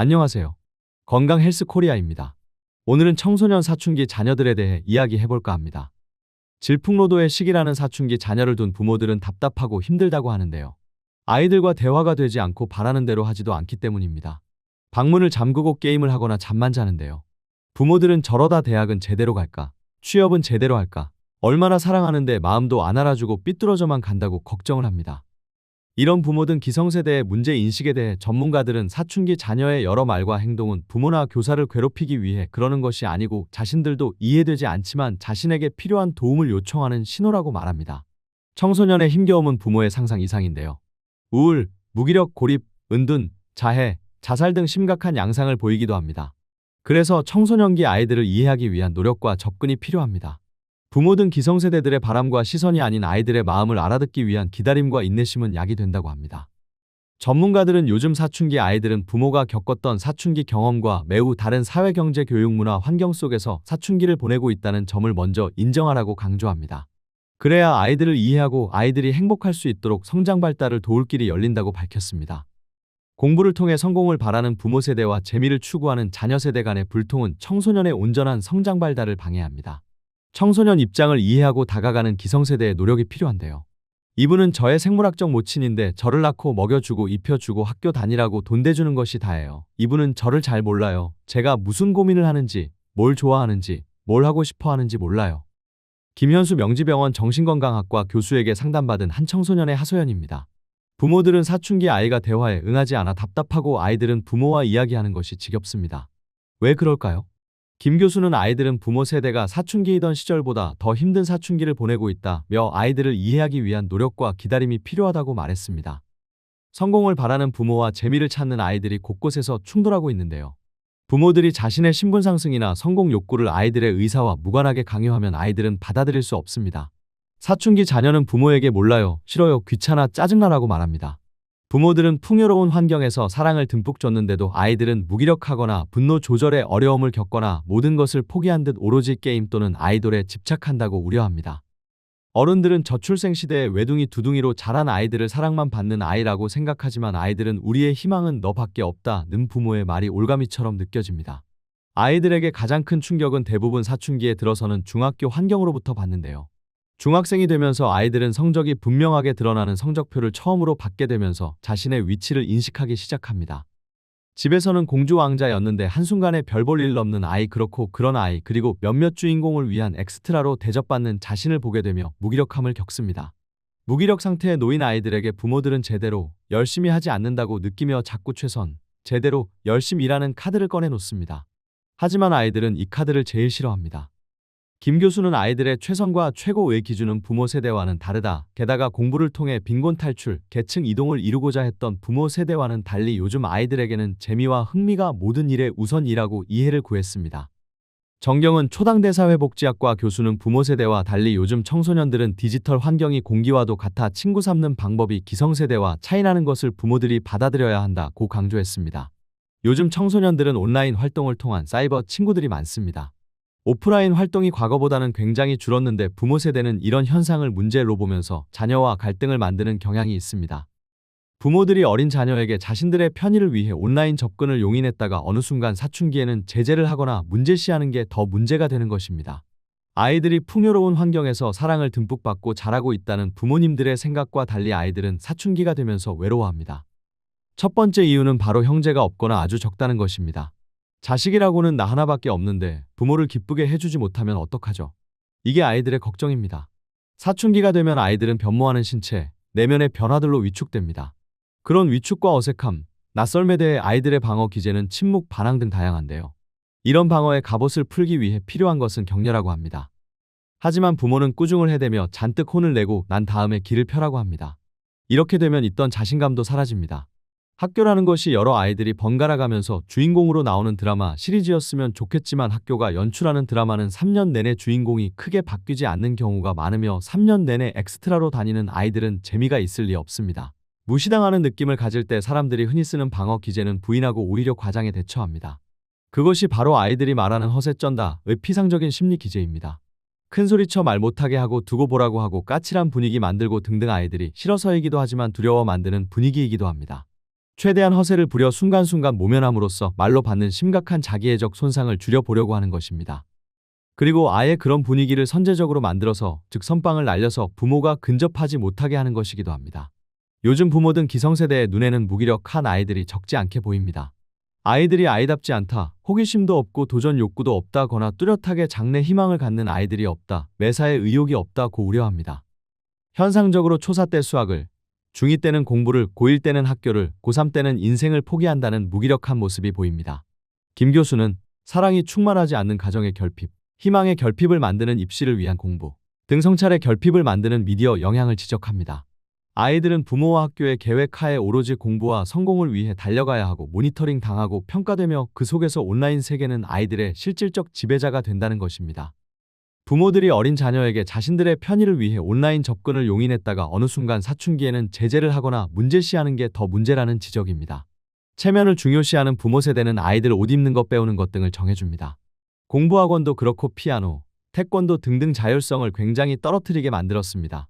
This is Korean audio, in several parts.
안녕하세요. 건강 헬스 코리아입니다. 오늘은 청소년 사춘기 자녀들에 대해 이야기해볼까 합니다. 질풍노도의 시기라는 사춘기 자녀를 둔 부모들은 답답하고 힘들다고 하는데요. 아이들과 대화가 되지 않고 바라는 대로 하지도 않기 때문입니다. 방문을 잠그고 게임을 하거나 잠만 자는데요. 부모들은 저러다 대학은 제대로 갈까? 취업은 제대로 할까? 얼마나 사랑하는데 마음도 안 알아주고 삐뚤어져만 간다고 걱정을 합니다. 이런 부모든 기성세대의 문제 인식에 대해 전문가들은 사춘기 자녀의 여러 말과 행동은 부모나 교사를 괴롭히기 위해 그러는 것이 아니고 자신들도 이해되지 않지만 자신에게 필요한 도움을 요청하는 신호라고 말합니다. 청소년의 힘겨움은 부모의 상상 이상인데요. 우울, 무기력, 고립, 은둔, 자해, 자살 등 심각한 양상을 보이기도 합니다. 그래서 청소년기 아이들을 이해하기 위한 노력과 접근이 필요합니다. 부모든 기성세대들의 바람과 시선이 아닌 아이들의 마음을 알아듣기 위한 기다림과 인내심은 약이 된다고 합니다. 전문가들은 요즘 사춘기 아이들은 부모가 겪었던 사춘기 경험과 매우 다른 사회, 경제, 교육, 문화, 환경 속에서 사춘기를 보내고 있다는 점을 먼저 인정하라고 강조합니다. 그래야 아이들을 이해하고 아이들이 행복할 수 있도록 성장 발달을 도울 길이 열린다고 밝혔습니다. 공부를 통해 성공을 바라는 부모 세대와 재미를 추구하는 자녀 세대 간의 불통은 청소년의 온전한 성장 발달을 방해합니다. 청소년 입장을 이해하고 다가가는 기성세대의 노력이 필요한데요. 이분은 저의 생물학적 모친인데 저를 낳고 먹여주고 입혀주고 학교 다니라고 돈 대주는 것이 다예요. 이분은 저를 잘 몰라요. 제가 무슨 고민을 하는지, 뭘 좋아하는지, 뭘 하고 싶어 하는지 몰라요. 김현수 명지병원 정신건강학과 교수에게 상담받은 한 청소년의 하소연입니다. 부모들은 사춘기 아이가 대화에 응하지 않아 답답하고 아이들은 부모와 이야기하는 것이 지겹습니다. 왜 그럴까요? 김 교수는 아이들은 부모 세대가 사춘기이던 시절보다 더 힘든 사춘기를 보내고 있다며 아이들을 이해하기 위한 노력과 기다림이 필요하다고 말했습니다. 성공을 바라는 부모와 재미를 찾는 아이들이 곳곳에서 충돌하고 있는데요. 부모들이 자신의 신분 상승이나 성공 욕구를 아이들의 의사와 무관하게 강요하면 아이들은 받아들일 수 없습니다. 사춘기 자녀는 부모에게 몰라요, 싫어요, 귀찮아, 짜증나라고 말합니다. 부모들은 풍요로운 환경에서 사랑을 듬뿍 줬는데도 아이들은 무기력하거나 분노 조절에 어려움을 겪거나 모든 것을 포기한 듯 오로지 게임 또는 아이돌에 집착한다고 우려합니다. 어른들은 저출생 시대의 외둥이 두둥이로 자란 아이들을 사랑만 받는 아이라고 생각하지만 아이들은 우리의 희망은 너밖에 없다는 부모의 말이 올가미처럼 느껴집니다. 아이들에게 가장 큰 충격은 대부분 사춘기에 들어서는 중학교 환경으로부터 받는데요. 중학생이 되면서 아이들은 성적이 분명하게 드러나는 성적표를 처음으로 받게 되면서 자신의 위치를 인식하기 시작합니다. 집에서는 공주 왕자였는데 한순간에 별 볼 일 없는 아이, 그렇고 그런 아이, 그리고 몇몇 주인공을 위한 엑스트라로 대접받는 자신을 보게 되며 무기력함을 겪습니다. 무기력 상태에 놓인 아이들에게 부모들은 제대로 열심히 하지 않는다고 느끼며 자꾸 최선, 제대로 열심히 일하는 카드를 꺼내놓습니다. 하지만 아이들은 이 카드를 제일 싫어합니다. 김 교수는 아이들의 최선과 최고의 기준은 부모 세대와는 다르다. 게다가 공부를 통해 빈곤 탈출, 계층 이동을 이루고자 했던 부모 세대와는 달리 요즘 아이들에게는 재미와 흥미가 모든 일의 우선이라고 이해를 구했습니다. 정경은 초당대사회복지학과 교수는 부모 세대와 달리 요즘 청소년들은 디지털 환경이 공기와도 같아 친구 삼는 방법이 기성세대와 차이나는 것을 부모들이 받아들여야 한다고 강조했습니다. 요즘 청소년들은 온라인 활동을 통한 사이버 친구들이 많습니다. 오프라인 활동이 과거보다는 굉장히 줄었는데 부모 세대는 이런 현상을 문제로 보면서 자녀와 갈등을 만드는 경향이 있습니다. 부모들이 어린 자녀에게 자신들의 편의를 위해 온라인 접근을 용인했다가 어느 순간 사춘기에는 제재를 하거나 문제시하는 게 더 문제가 되는 것입니다. 아이들이 풍요로운 환경에서 사랑을 듬뿍 받고 자라고 있다는 부모님들의 생각과 달리 아이들은 사춘기가 되면서 외로워합니다. 첫 번째 이유는 바로 형제가 없거나 아주 적다는 것입니다. 자식이라고는 나 하나밖에 없는데 부모를 기쁘게 해주지 못하면 어떡하죠? 이게 아이들의 걱정입니다. 사춘기가 되면 아이들은 변모하는 신체, 내면의 변화들로 위축됩니다. 그런 위축과 어색함, 낯설에 대해 아이들의 방어 기제는 침묵, 반항 등 다양한데요. 이런 방어의 갑옷을 풀기 위해 필요한 것은 격려라고 합니다. 하지만 부모는 꾸중을 해대며 잔뜩 혼을 내고 난 다음에 길을 펴라고 합니다. 이렇게 되면 있던 자신감도 사라집니다. 학교라는 것이 여러 아이들이 번갈아 가면서 주인공으로 나오는 드라마 시리즈였으면 좋겠지만 학교가 연출하는 드라마는 3년 내내 주인공이 크게 바뀌지 않는 경우가 많으며 3년 내내 엑스트라로 다니는 아이들은 재미가 있을 리 없습니다. 무시당하는 느낌을 가질 때 사람들이 흔히 쓰는 방어 기제는 부인하고 오히려 과장에 대처합니다. 그것이 바로 아이들이 말하는 허세쩐다의 피상적인 심리 기제입니다. 큰소리쳐 말 못하게 하고 두고 보라고 하고 까칠한 분위기 만들고 등등 아이들이 싫어서이기도 하지만 두려워 만드는 분위기이기도 합니다. 최대한 허세를 부려 순간순간 모면함으로써 말로 받는 심각한 자기애적 손상을 줄여보려고 하는 것입니다. 그리고 아예 그런 분위기를 선제적으로 만들어서 즉 선빵을 날려서 부모가 근접하지 못하게 하는 것이기도 합니다. 요즘 부모든 기성세대의 눈에는 무기력한 아이들이 적지 않게 보입니다. 아이들이 아이답지 않다, 호기심도 없고 도전 욕구도 없다거나 뚜렷하게 장래 희망을 갖는 아이들이 없다, 매사에 의욕이 없다고 우려합니다. 현상적으로 초4 때 수학을, 중2 때는 공부를, 고1 때는 학교를, 고3 때는 인생을 포기한다는 무기력한 모습이 보입니다. 김 교수는 사랑이 충만하지 않는 가정의 결핍, 희망의 결핍을 만드는 입시를 위한 공부 등 성찰의 결핍을 만드는 미디어 영향을 지적합니다. 아이들은 부모와 학교의 계획하에 오로지 공부와 성공을 위해 달려가야 하고 모니터링 당하고 평가되며 그 속에서 온라인 세계는 아이들의 실질적 지배자가 된다는 것입니다. 부모들이 어린 자녀에게 자신들의 편의를 위해 온라인 접근을 용인했다가 어느 순간 사춘기에는 제재를 하거나 문제시하는 게 더 문제라는 지적입니다. 체면을 중요시하는 부모 세대는 아이들 옷 입는 것 빼오는 것 등을 정해줍니다. 공부학원도 그렇고 피아노, 태권도 등등 자율성을 굉장히 떨어뜨리게 만들었습니다.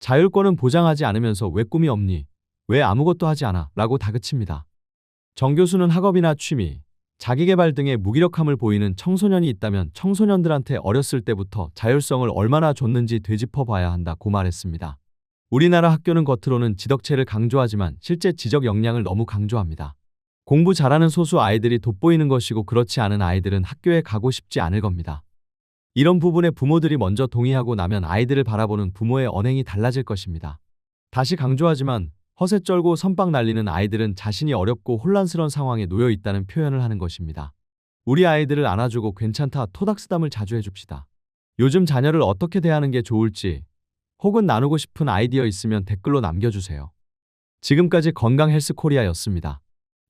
자율권은 보장하지 않으면서 왜 꿈이 없니? 왜 아무것도 하지 않아? 라고 다그칩니다. 정 교수는 학업이나 취미, 자기계발 등의 무기력함을 보이는 청소년이 있다면 청소년들한테 어렸을 때부터 자율성을 얼마나 줬는지 되짚어 봐야 한다고 말했습니다. 우리나라 학교는 겉으로는 지덕체를 강조하지만 실제 지적 역량을 너무 강조합니다. 공부 잘하는 소수 아이들이 돋보이는 것이고 그렇지 않은 아이들은 학교에 가고 싶지 않을 겁니다. 이런 부분에 부모들이 먼저 동의하고 나면 아이들을 바라보는 부모의 언행이 달라질 것입니다. 다시 강조하지만 허세 쩔고 선빵 날리는 아이들은 자신이 어렵고 혼란스러운 상황에 놓여 있다는 표현을 하는 것입니다. 우리 아이들을 안아주고 괜찮다 토닥쓰담을 자주 해줍시다. 요즘 자녀를 어떻게 대하는 게 좋을지 혹은 나누고 싶은 아이디어 있으면 댓글로 남겨주세요. 지금까지 건강 헬스 코리아였습니다.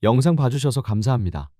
영상 봐주셔서 감사합니다.